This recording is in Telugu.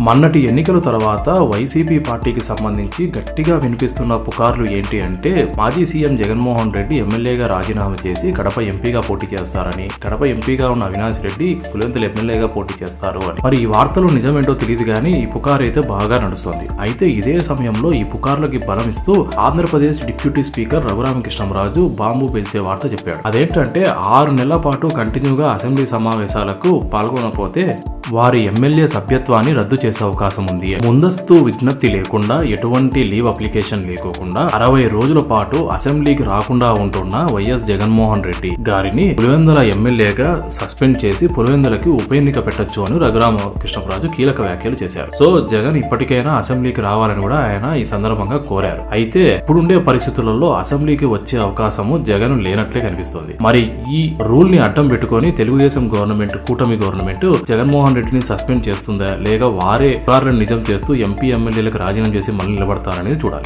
మొన్నటి ఎన్నికల తర్వాత వైసీపీ పార్టీకి సంబంధించి గట్టిగా వినిపిస్తున్న పుకార్లు ఏంటి అంటే మాజీ సీఎం జగన్మోహన్ రెడ్డి ఎమ్మెల్యేగా రాజీనామా చేసి కడప ఎంపీగా పోటీ చేస్తారని, కడప ఎంపీగా ఉన్న అవినాష్ రెడ్డి పులివెందుల ఎమ్మెల్యేగా పోటీ చేస్తారు అని. మరి ఈ వార్తలు నిజమేంటో తెలియదు కానీ ఈ పుకారు అయితే బాగా నడుస్తుంది. అయితే ఇదే సమయంలో ఈ పుకార్లకి బలం ఇస్తూ Andhra Pradesh deputy speaker Raghuramakrishnamraju bomb పేల్చే వార్త చెప్పాడు. అదేంటంటే 6 నెలల పాటు కంటిన్యూగా అసెంబ్లీ సమావేశాలకు పాల్గొనకపోతే వారి ఎమ్మెల్యే సభ్యత్వాన్ని రద్దు చేసే అవకాశం ఉంది. ముందస్తు విజ్ఞప్తి లేకుండా, ఎటువంటి లీవ్ అప్లికేషన్ లేకోకుండా 60 రోజుల పాటు అసెంబ్లీకి రాకుండా ఉంటున్న వైఎస్ జగన్మోహన్ రెడ్డి గారిని పులివెందుల ఎమ్మెల్యేగా సస్పెండ్ చేసి పులివెందులకి ఉప ఎన్నిక పెట్టొచ్చు అని రఘురామకృష్ణంరాజు కీలక వ్యాఖ్యలు చేశారు. సో జగన్ ఇప్పటికైనా అసెంబ్లీకి రావాలని కూడా ఆయన ఈ సందర్భంగా కోరారు. అయితే ఇప్పుడుండే పరిస్థితులలో అసెంబ్లీకి వచ్చే అవకాశము జగన్ లేనట్లే కనిపిస్తోంది. మరి ఈ రూల్ ని అడ్డం పెట్టుకొని తెలుగుదేశం గవర్నమెంట్, కూటమి గవర్నమెంట్ జగన్మోహన్ రెడ్డిని సస్పెండ్ చేస్తుందా లేక వారే నిజం చేస్తూ ఎంపీ ఎమ్మెల్యేలకు రాజీనామా చేసి మళ్ళీ నిలబడతారనేది చూడాలి.